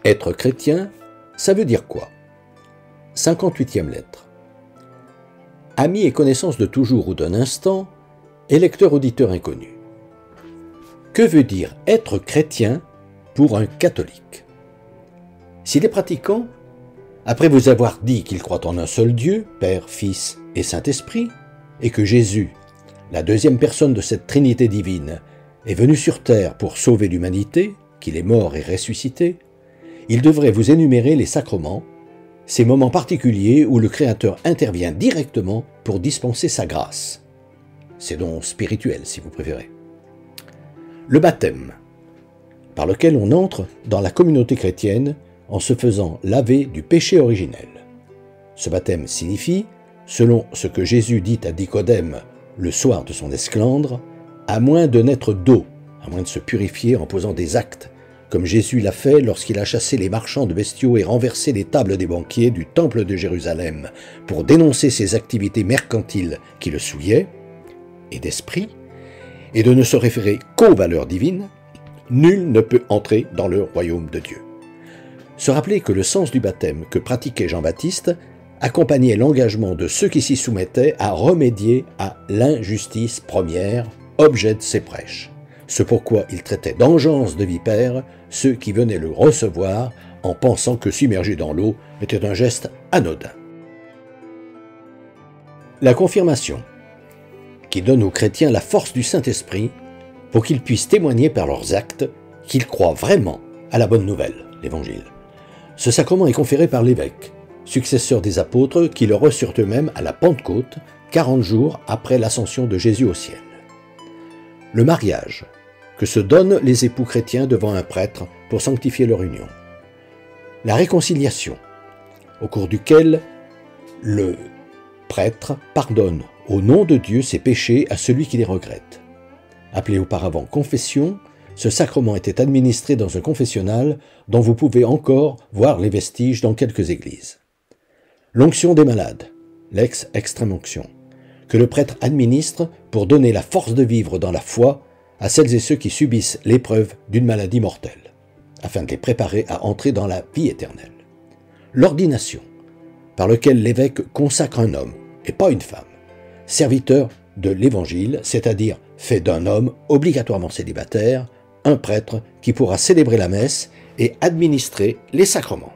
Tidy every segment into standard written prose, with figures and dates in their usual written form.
Être chrétien, ça veut dire quoi? 58e lettre. Amis et connaissances de toujours ou d'un instant, et lecteur-auditeur inconnu. Que veut dire être chrétien pour un catholique? S'il est pratiquant, après vous avoir dit qu'il croit en un seul Dieu, Père, Fils et Saint-Esprit, et que Jésus, la deuxième personne de cette Trinité divine, est venu sur terre pour sauver l'humanité, qu'il est mort et ressuscité, il devrait vous énumérer les sacrements, ces moments particuliers où le Créateur intervient directement pour dispenser sa grâce. Ces dons spirituels, si vous préférez. Le baptême, par lequel on entre dans la communauté chrétienne en se faisant laver du péché originel. Ce baptême signifie, selon ce que Jésus dit à Nicodème le soir de son esclandre, à moins de naître d'eau, à moins de se purifier en posant des actes, comme Jésus l'a fait lorsqu'il a chassé les marchands de bestiaux et renversé les tables des banquiers du temple de Jérusalem pour dénoncer ses activités mercantiles qui le souillaient, et d'esprit, et de ne se référer qu'aux valeurs divines, nul ne peut entrer dans le royaume de Dieu. Se rappeler que le sens du baptême que pratiquait Jean-Baptiste accompagnait l'engagement de ceux qui s'y soumettaient à remédier à l'injustice première, objet de ses prêches. Ce pourquoi il traitait d'engeance de vipère ceux qui venaient le recevoir en pensant que s'immerger dans l'eau était un geste anodin. La confirmation, qui donne aux chrétiens la force du Saint-Esprit pour qu'ils puissent témoigner par leurs actes qu'ils croient vraiment à la bonne nouvelle, l'Évangile. Ce sacrement est conféré par l'évêque, successeur des apôtres qui le reçurent eux-mêmes à la Pentecôte, 40 jours après l'ascension de Jésus au ciel. Le mariage, que se donnent les époux chrétiens devant un prêtre pour sanctifier leur union. La réconciliation, au cours duquel le prêtre pardonne au nom de Dieu ses péchés à celui qui les regrette. Appelé auparavant confession, ce sacrement était administré dans un confessionnal dont vous pouvez encore voir les vestiges dans quelques églises. L'onction des malades, l'ex-extrême-onction, que le prêtre administre pour donner la force de vivre dans la foi à celles et ceux qui subissent l'épreuve d'une maladie mortelle, afin de les préparer à entrer dans la vie éternelle. L'ordination, par lequel l'évêque consacre un homme, et pas une femme, serviteur de l'Évangile, c'est-à-dire fait d'un homme obligatoirement célibataire, un prêtre qui pourra célébrer la messe et administrer les sacrements.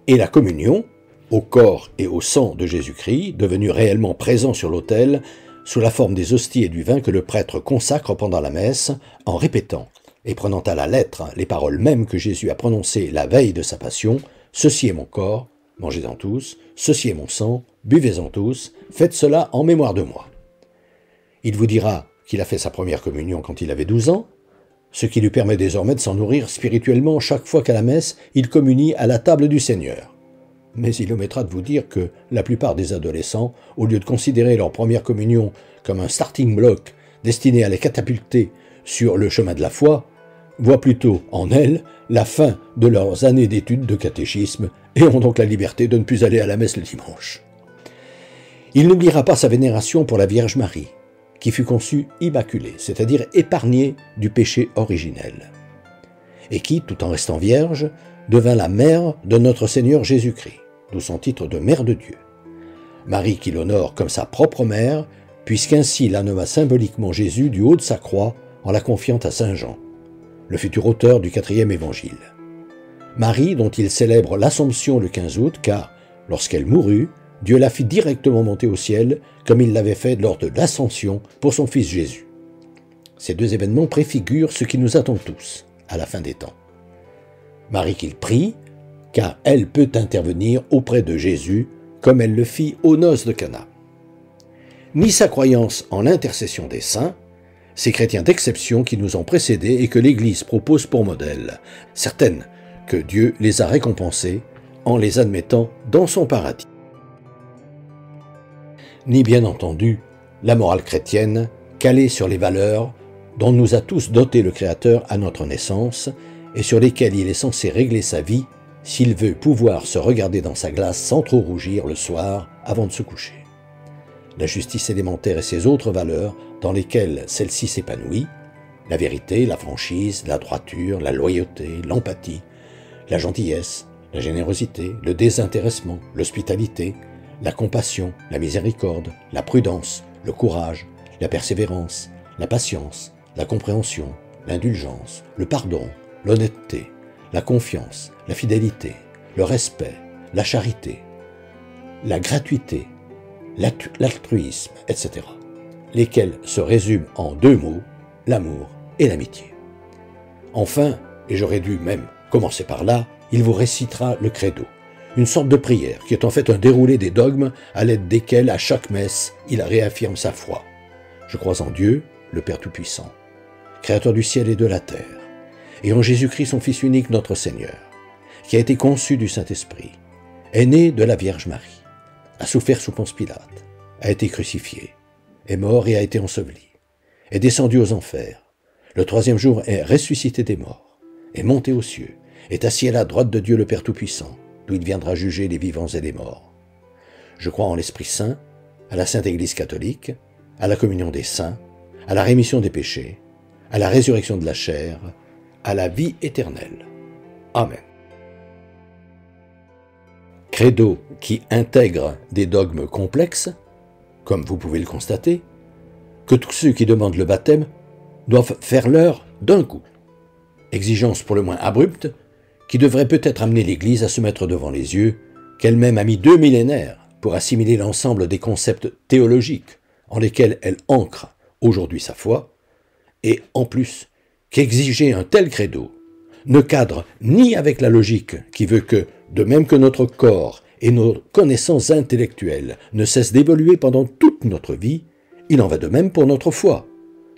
Et la communion, au corps et au sang de Jésus-Christ, devenu réellement présent sur l'autel, sous la forme des hosties et du vin que le prêtre consacre pendant la messe, en répétant et prenant à la lettre les paroles mêmes que Jésus a prononcées la veille de sa passion, « Ceci est mon corps, mangez-en tous, ceci est mon sang, buvez-en tous, faites cela en mémoire de moi. » Il vous dira qu'il a fait sa première communion quand il avait 12 ans, ce qui lui permet désormais de s'en nourrir spirituellement chaque fois qu'à la messe, il communie à la table du Seigneur. Mais il omettra de vous dire que la plupart des adolescents, au lieu de considérer leur première communion comme un starting block destiné à les catapulter sur le chemin de la foi, voient plutôt en elle la fin de leurs années d'études de catéchisme et ont donc la liberté de ne plus aller à la messe le dimanche. Il n'oubliera pas sa vénération pour la Vierge Marie, qui fut conçue immaculée, c'est-à-dire épargnée du péché originel, et qui, tout en restant vierge, devint la mère de notre Seigneur Jésus-Christ, d'où son titre de Mère de Dieu. Marie qui l'honore comme sa propre mère, puisqu'ainsi la nomma symboliquement Jésus du haut de sa croix en la confiant à Saint Jean, le futur auteur du 4e évangile. Marie dont il célèbre l'Assomption le 15 août, car, lorsqu'elle mourut, Dieu la fit directement monter au ciel, comme il l'avait fait lors de l'Ascension pour son Fils Jésus. Ces deux événements préfigurent ce qui nous attend tous, à la fin des temps. Marie qu'il prie, car elle peut intervenir auprès de Jésus, comme elle le fit aux noces de Cana. Ni sa croyance en l'intercession des saints, ces chrétiens d'exception qui nous ont précédés et que l'Église propose pour modèle, certaines que Dieu les a récompensés en les admettant dans son paradis. Ni bien entendu la morale chrétienne calée sur les valeurs dont nous a tous dotés le Créateur à notre naissance et sur lesquelles il est censé régler sa vie s'il veut pouvoir se regarder dans sa glace sans trop rougir le soir avant de se coucher. La justice élémentaire et ses autres valeurs dans lesquelles celle-ci s'épanouit, la vérité, la franchise, la droiture, la loyauté, l'empathie, la gentillesse, la générosité, le désintéressement, l'hospitalité, la compassion, la miséricorde, la prudence, le courage, la persévérance, la patience, la compréhension, l'indulgence, le pardon, l'honnêteté, la confiance, la fidélité, le respect, la charité, la gratuité, l'altruisme, etc., lesquels se résument en 2 mots, l'amour et l'amitié. Enfin, et j'aurais dû même commencer par là, il vous récitera le credo, une sorte de prière qui est en fait un déroulé des dogmes à l'aide desquels, à chaque messe, il réaffirme sa foi. Je crois en Dieu, le Père Tout-Puissant, Créateur du ciel et de la terre, et en Jésus-Christ, son Fils unique, notre Seigneur, qui a été conçu du Saint-Esprit, est né de la Vierge Marie, a souffert sous Ponce Pilate, a été crucifié, est mort et a été enseveli, est descendu aux enfers, le 3e jour est ressuscité des morts, est monté aux cieux, est assis à la droite de Dieu le Père Tout-Puissant, d'où il viendra juger les vivants et les morts. Je crois en l'Esprit Saint, à la Sainte Église catholique, à la communion des saints, à la rémission des péchés, à la résurrection de la chair, à la vie éternelle. Amen. Credo qui intègre des dogmes complexes, comme vous pouvez le constater, que tous ceux qui demandent le baptême doivent faire leur d'un coup. Exigence pour le moins abrupte, qui devrait peut-être amener l'Église à se mettre devant les yeux qu'elle-même a mis 2 millénaires pour assimiler l'ensemble des concepts théologiques en lesquels elle ancre aujourd'hui sa foi, et en plus qu'exiger un tel credo ne cadre ni avec la logique qui veut que, de même que notre corps et nos connaissances intellectuelles ne cessent d'évoluer pendant toute notre vie, il en va de même pour notre foi.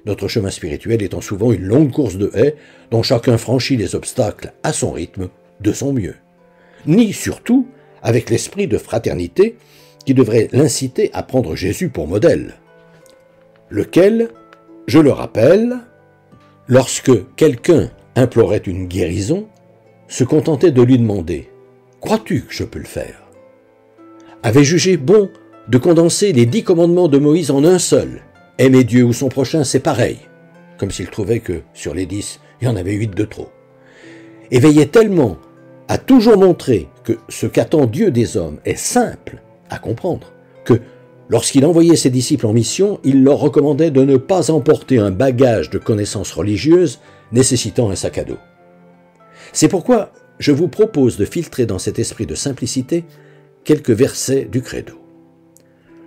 Notre chemin spirituel étant souvent une longue course de haies dont chacun franchit les obstacles à son rythme, de son mieux. Ni surtout avec l'esprit de fraternité qui devrait l'inciter à prendre Jésus pour modèle, lequel, je le rappelle, lorsque quelqu'un implorait une guérison, se contentait de lui demander « Crois-tu que je peux le faire ?» avait jugé bon de condenser les 10 commandements de Moïse en un seul. Aimer Dieu ou son prochain, c'est pareil, comme s'il trouvait que sur les 10, il y en avait 8 de trop. Et veillait tellement à toujours montrer que ce qu'attend Dieu des hommes est simple à comprendre, que lorsqu'il envoyait ses disciples en mission, il leur recommandait de ne pas emporter un bagage de connaissances religieuses nécessitant un sac à dos. C'est pourquoi je vous propose de filtrer dans cet esprit de simplicité quelques versets du Credo.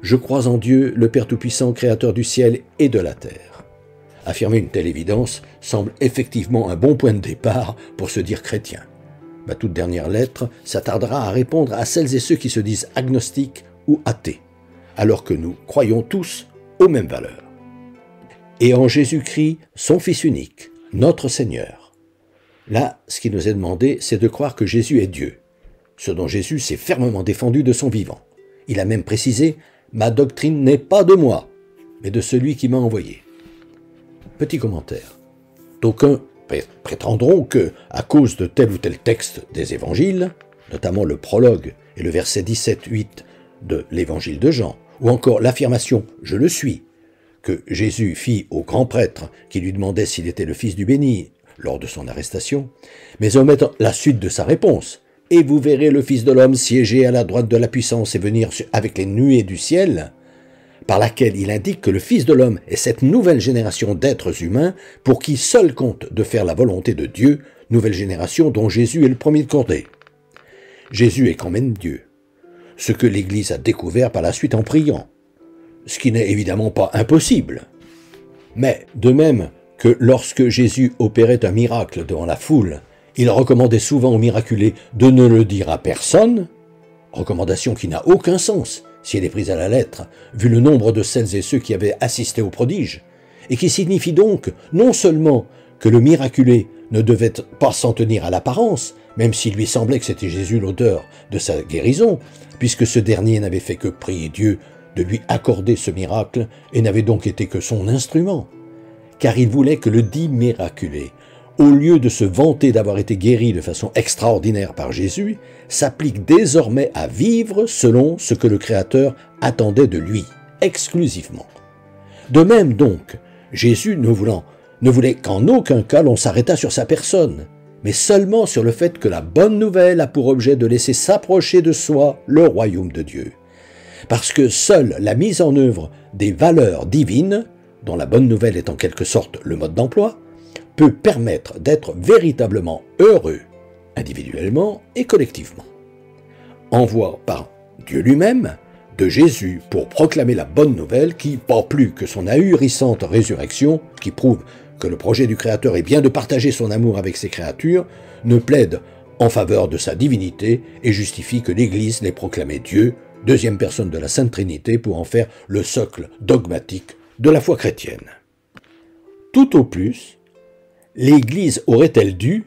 Je crois en Dieu, le Père Tout-Puissant, Créateur du ciel et de la terre. Affirmer une telle évidence semble effectivement un bon point de départ pour se dire chrétien. Ma toute dernière lettre s'attardera à répondre à celles et ceux qui se disent agnostiques ou athées, alors que nous croyons tous aux mêmes valeurs. Et en Jésus-Christ, son Fils unique, notre Seigneur. Là, ce qui nous est demandé, c'est de croire que Jésus est Dieu, ce dont Jésus s'est fermement défendu de son vivant. Il a même précisé « Ma doctrine n'est pas de moi, mais de celui qui m'a envoyé ». Petit commentaire. D'aucuns prétendront que, à cause de tel ou tel texte des évangiles, notamment le prologue et le verset 17-8 de l'évangile de Jean, ou encore l'affirmation « Je le suis », que Jésus fit au grand prêtre qui lui demandait s'il était le fils du béni lors de son arrestation, mais omettant la suite de sa réponse. « Et vous verrez le Fils de l'homme siéger à la droite de la puissance et venir avec les nuées du ciel », par laquelle il indique que le Fils de l'homme est cette nouvelle génération d'êtres humains pour qui seul compte de faire la volonté de Dieu, nouvelle génération dont Jésus est le premier de cordée. Jésus est quand même Dieu, ce que l'Église a découvert par la suite en priant, ce qui n'est évidemment pas impossible. Mais de même que lorsque Jésus opérait un miracle devant la foule, il recommandait souvent aux miraculés de ne le dire à personne, recommandation qui n'a aucun sens si elle est prise à la lettre, vu le nombre de celles et ceux qui avaient assisté au prodige, et qui signifie donc non seulement que le miraculé ne devait pas s'en tenir à l'apparence, même s'il lui semblait que c'était Jésus l'auteur de sa guérison, puisque ce dernier n'avait fait que prier Dieu de lui accorder ce miracle et n'avait donc été que son instrument, car il voulait que le dit miraculé, au lieu de se vanter d'avoir été guéri de façon extraordinaire par Jésus, s'applique désormais à vivre selon ce que le Créateur attendait de lui, exclusivement. De même donc, Jésus, ne voulant ne voulait qu'en aucun cas l'on s'arrêtât sur sa personne, mais seulement sur le fait que la bonne nouvelle a pour objet de laisser s'approcher de soi le royaume de Dieu. Parce que seule la mise en œuvre des valeurs divines, dont la bonne nouvelle est en quelque sorte le mode d'emploi, peut permettre d'être véritablement heureux, individuellement et collectivement. Envoi par Dieu lui-même de Jésus pour proclamer la bonne nouvelle qui, pas plus que son ahurissante résurrection, qui prouve que le projet du Créateur est bien de partager son amour avec ses créatures, ne plaide en faveur de sa divinité et justifie que l'Église l'ait proclamé Dieu, deuxième personne de la Sainte Trinité, pour en faire le socle dogmatique de la foi chrétienne. Tout au plus, l'Église aurait-elle dû,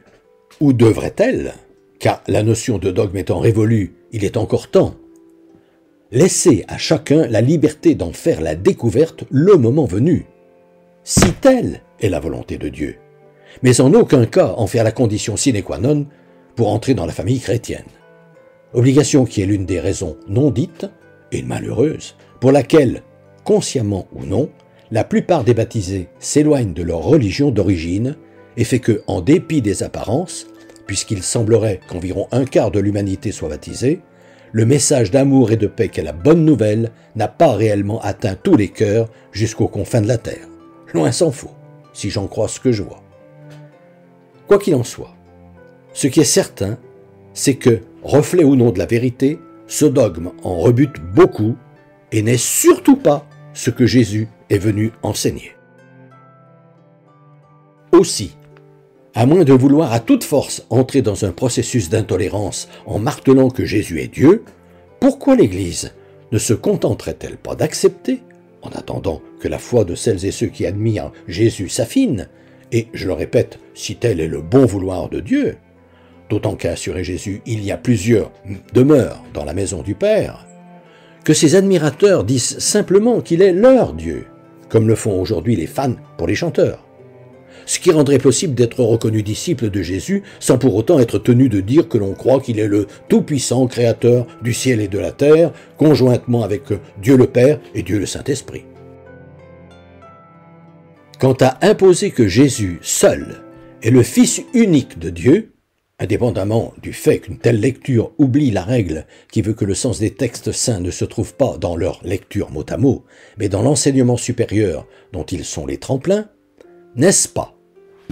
ou devrait-elle, car la notion de dogme étant révolue, il est encore temps, laisser à chacun la liberté d'en faire la découverte le moment venu, si telle est la volonté de Dieu, mais en aucun cas en faire la condition sine qua non pour entrer dans la famille chrétienne. Obligation qui est l'une des raisons non dites, et malheureuse, pour laquelle, consciemment ou non, la plupart des baptisés s'éloignent de leur religion d'origine et fait que, en dépit des apparences, puisqu'il semblerait qu'environ un quart de l'humanité soit baptisée, le message d'amour et de paix qu'est la bonne nouvelle n'a pas réellement atteint tous les cœurs jusqu'aux confins de la terre. Loin s'en faut, si j'en crois ce que je vois. Quoi qu'il en soit, ce qui est certain, c'est que, reflet ou non de la vérité, ce dogme en rebute beaucoup et n'est surtout pas ce que Jésus est venu enseigner. Aussi, à moins de vouloir à toute force entrer dans un processus d'intolérance en martelant que Jésus est Dieu, pourquoi l'Église ne se contenterait-elle pas d'accepter, en attendant que la foi de celles et ceux qui admirent Jésus s'affine, et, je le répète, si tel est le bon vouloir de Dieu, d'autant qu'à assurer Jésus, il y a plusieurs demeures dans la maison du Père, que ses admirateurs disent simplement qu'il est leur Dieu, comme le font aujourd'hui les fans pour les chanteurs. Ce qui rendrait possible d'être reconnu disciple de Jésus sans pour autant être tenu de dire que l'on croit qu'il est le tout-puissant créateur du ciel et de la terre, conjointement avec Dieu le Père et Dieu le Saint-Esprit. Quant à imposer que Jésus seul est le Fils unique de Dieu, indépendamment du fait qu'une telle lecture oublie la règle qui veut que le sens des textes saints ne se trouve pas dans leur lecture mot à mot, mais dans l'enseignement supérieur dont ils sont les tremplins, n'est-ce pas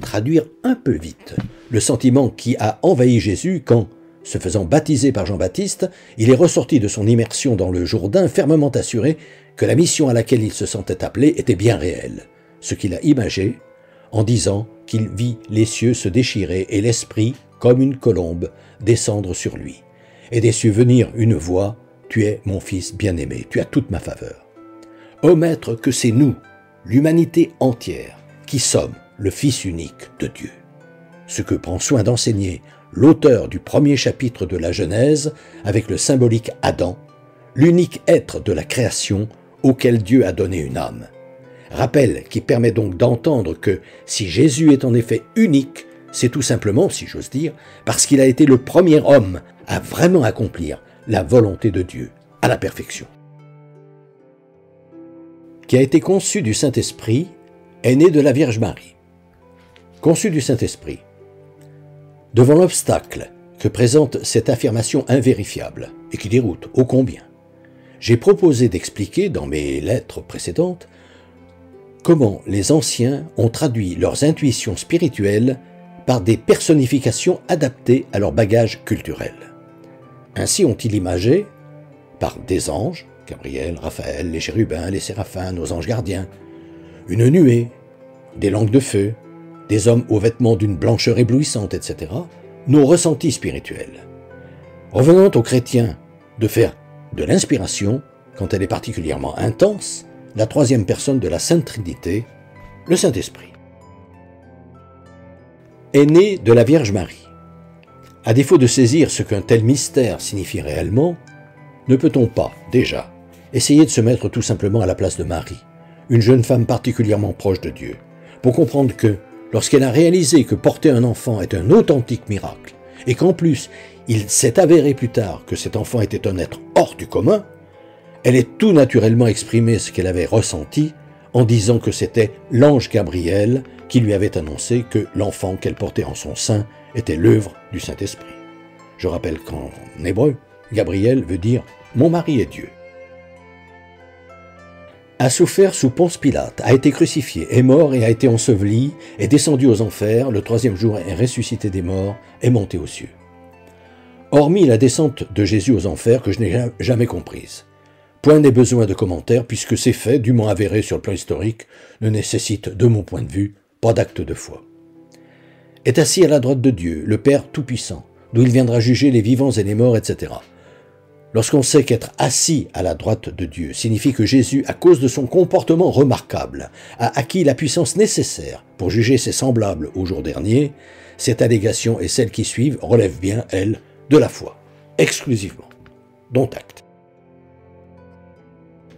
traduire un peu vite le sentiment qui a envahi Jésus quand, se faisant baptiser par Jean-Baptiste, il est ressorti de son immersion dans le Jourdain fermement assuré que la mission à laquelle il se sentait appelé était bien réelle, ce qu'il a imagé en disant qu'il vit les cieux se déchirer et l'esprit, comme une colombe, descendre sur lui, et des cieux venir une voix « Tu es mon fils bien-aimé, tu as toute ma faveur ». Omettre que c'est nous, l'humanité entière, qui sommes le Fils unique de Dieu. Ce que prend soin d'enseigner l'auteur du premier chapitre de la Genèse avec le symbolique Adam, l'unique être de la création auquel Dieu a donné une âme. Rappel qui permet donc d'entendre que si Jésus est en effet unique, c'est tout simplement, si j'ose dire, parce qu'il a été le premier homme à vraiment accomplir la volonté de Dieu à la perfection. Qui a été conçu du Saint-Esprit, est né de la Vierge Marie. Conçu du Saint-Esprit. Devant l'obstacle que présente cette affirmation invérifiable, et qui déroute ô combien, j'ai proposé d'expliquer dans mes lettres précédentes comment les anciens ont traduit leurs intuitions spirituelles par des personnifications adaptées à leur bagage culturel. Ainsi ont-ils imagé, par des anges, Gabriel, Raphaël, les chérubins, les séraphins, nos anges gardiens, une nuée, des langues de feu, des hommes aux vêtements d'une blancheur éblouissante, etc., nos ressentis spirituels. Revenant aux chrétiens de faire de l'inspiration, quand elle est particulièrement intense, la troisième personne de la Sainte Trinité, le Saint-Esprit. Est né de la Vierge Marie. À défaut de saisir ce qu'un tel mystère signifie réellement, ne peut-on pas, déjà, essayer de se mettre tout simplement à la place de Marie, une jeune femme particulièrement proche de Dieu, pour comprendre que, lorsqu'elle a réalisé que porter un enfant est un authentique miracle, et qu'en plus, il s'est avéré plus tard que cet enfant était un être hors du commun, elle est tout naturellement exprimé ce qu'elle avait ressenti en disant que c'était l'ange Gabriel qui lui avait annoncé que l'enfant qu'elle portait en son sein était l'œuvre du Saint-Esprit. Je rappelle qu'en hébreu, Gabriel veut dire « Mon mari est Dieu ». A souffert sous Ponce Pilate, a été crucifié, est mort et a été enseveli, est descendu aux enfers, le troisième jour est ressuscité des morts, est monté aux cieux. Hormis la descente de Jésus aux enfers que je n'ai jamais comprise. Point n'est besoin de commentaires puisque ces faits, dûment avérés sur le plan historique, ne nécessitent, de mon point de vue, pas d'acte de foi. Est assis à la droite de Dieu, le Père Tout-Puissant, d'où il viendra juger les vivants et les morts, etc. Lorsqu'on sait qu'être assis à la droite de Dieu signifie que Jésus, à cause de son comportement remarquable, a acquis la puissance nécessaire pour juger ses semblables au jour dernier, cette allégation et celles qui suivent relèvent bien, elles, de la foi, exclusivement, dont acte.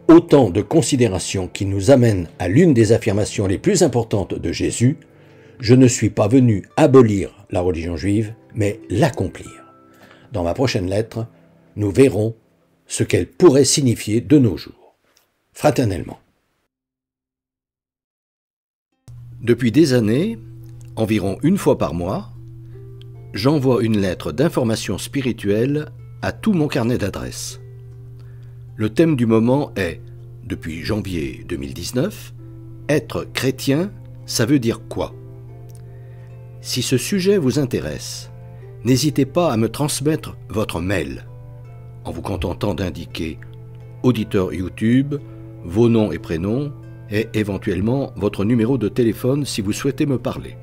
Autant de considérations qui nous amènent à l'une des affirmations les plus importantes de Jésus, « Je ne suis pas venu abolir la religion juive, mais l'accomplir ». Dans ma prochaine lettre, nous verrons ce qu'elle pourrait signifier de nos jours. Fraternellement. Depuis des années, environ une fois par mois, j'envoie une lettre d'information spirituelle à tout mon carnet d'adresses. Le thème du moment est, depuis janvier 2019, « Être chrétien, ça veut dire quoi ?» Si ce sujet vous intéresse, n'hésitez pas à me transmettre votre mail, en vous contentant d'indiquer auditeur YouTube, vos noms et prénoms, et éventuellement votre numéro de téléphone si vous souhaitez me parler.